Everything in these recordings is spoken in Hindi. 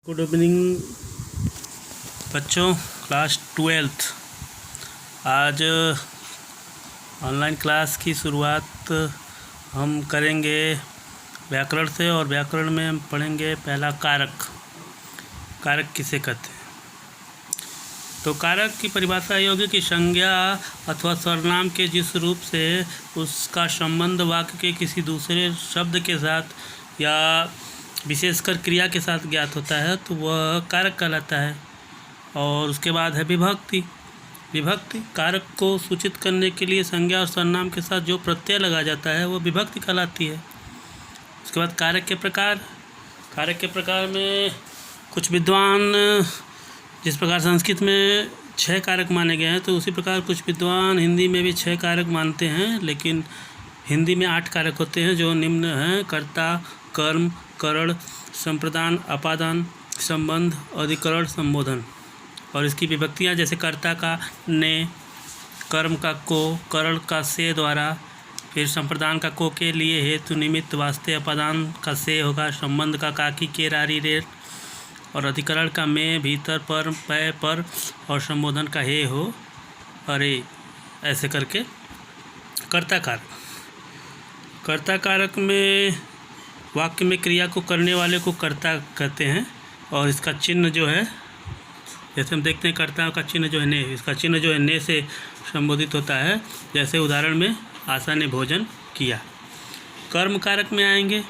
गुड इवनिंग बच्चों, क्लास 12th। आज ऑनलाइन क्लास की शुरुआत हम करेंगे व्याकरण से, और व्याकरण में हम पढ़ेंगे पहला कारक। कारक किसे कहते हैं? तो कारक की परिभाषा ये होगी कि संज्ञा अथवा सर्वनाम के जिस रूप से उसका संबंध वाक्य के किसी दूसरे शब्द के साथ या विशेषकर क्रिया के साथ ज्ञात होता है तो वह कारक कहलाता है। और उसके बाद है विभक्ति। विभक्ति कारक को सूचित करने के लिए संज्ञा और सर्वनाम के साथ जो प्रत्यय लगा जाता है वह विभक्ति कहलाती है। उसके बाद कारक के प्रकार। कारक के प्रकार में कुछ विद्वान, जिस प्रकार संस्कृत में 6 कारक माने गए हैं तो उसी प्रकार कुछ विद्वान हिंदी में भी 6 कारक मानते हैं, लेकिन हिंदी में 8 कारक होते हैं जो निम्न हैं: कर्ता, कर्म, करण, संप्रदान, अपादान, संबंध, अधिकरण, संबोधन। और इसकी विभक्तियाँ जैसे कर्ता का ने, कर्म का को, करण का से द्वारा, फिर संप्रदान का को के लिए, हेतु, निमित्त, वास्ते, अपादान का से होगा, संबंध का काकी के रारी रे, और अधिकरण का में, भीतर, पर, पै, पर, और संबोधन का हे हो, अरे, ऐसे करके कर्ता कारक। कर्ता कारक में वाक्य में क्रिया को करने वाले को कर्ता कहते हैं, और इसका चिन्ह जो है, जैसे हम देखते हैं कर्ता का चिन्ह जो है ने, इसका चिन्ह जो है ने से संबोधित होता है। जैसे उदाहरण में आशा ने भोजन किया। कर्म कारक में आएंगे।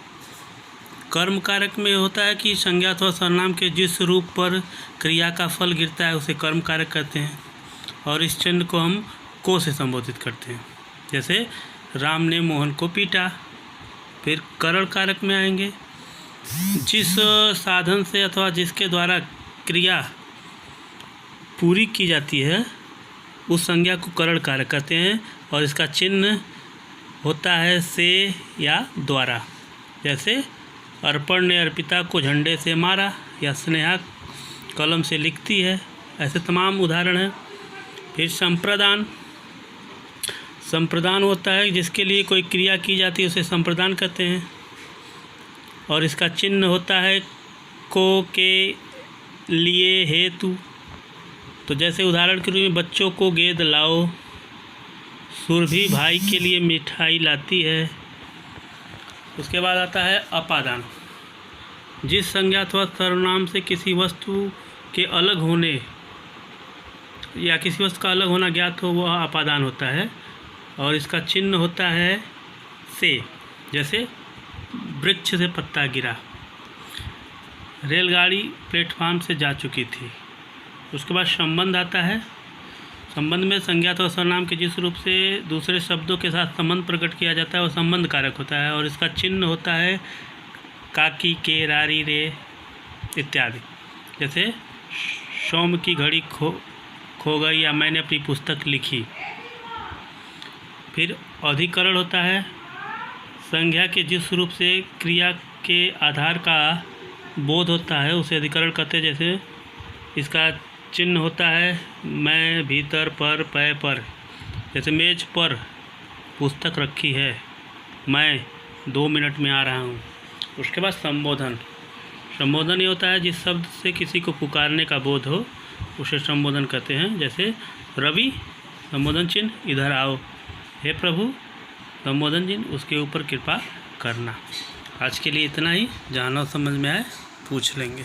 कर्म कारक में होता है कि संज्ञा अथवा सर्वनाम के जिस रूप पर क्रिया का फल गिरता है उसे कर्म कारक कहते हैं, और इस चिन्ह को हम को से संबोधित करते हैं। जैसे राम ने मोहन को पीटा। फिर करण कारक में आएंगे। जिस साधन से अथवा जिसके द्वारा क्रिया पूरी की जाती है उस संज्ञा को करण कारक कहते हैं, और इसका चिन्ह होता है से या द्वारा। जैसे अर्पण ने अर्पिता को झंडे से मारा, या स्नेहा कलम से लिखती है। ऐसे तमाम उदाहरण हैं। फिर संप्रदान। संप्रदान होता है जिसके लिए कोई क्रिया की जाती है उसे संप्रदान कहते हैं, और इसका चिन्ह होता है को के लिए हेतु। तो जैसे उदाहरण के रूप में बच्चों को गेंद लाओ, सुरभि भाई के लिए मिठाई लाती है। उसके बाद आता है अपादान। जिस संज्ञा अथवा सर्वनाम से किसी वस्तु के अलग होने या किसी वस्तु का अलग होना ज्ञात हो वह अपादान होता है, और इसका चिन्ह होता है से। जैसे वृक्ष से पत्ता गिरा, रेलगाड़ी प्लेटफार्म से जा चुकी थी। उसके बाद संबंध आता है। संबंध में संज्ञा अथवा सर्वनाम के जिस रूप से दूसरे शब्दों के साथ संबंध प्रकट किया जाता है वह संबंध कारक होता है, और इसका चिन्ह होता है काकी के रारी रे इत्यादि। जैसे सौम की घड़ी खो गई, या मैंने अपनी पुस्तक लिखी। फिर अधिकरण होता है। संज्ञा के जिस रूप से क्रिया के आधार का बोध होता है उसे अधिकरण कहते हैं। जैसे इसका चिन्ह होता है मैं, भीतर, पर, पै, पर। जैसे मेज पर पुस्तक रखी है, मैं 2 मिनट में आ रहा हूँ। उसके बाद संबोधन। संबोधन ये होता है जिस शब्द से किसी को पुकारने का बोध हो उसे संबोधन कहते हैं। जैसे रवि, संबोधन चिन्ह, इधर आओ। हे प्रभु, संबोधन चिन्ह, उसके ऊपर कृपा करना। आज के लिए इतना ही। जहाँ ना समझ में आए पूछ लेंगे।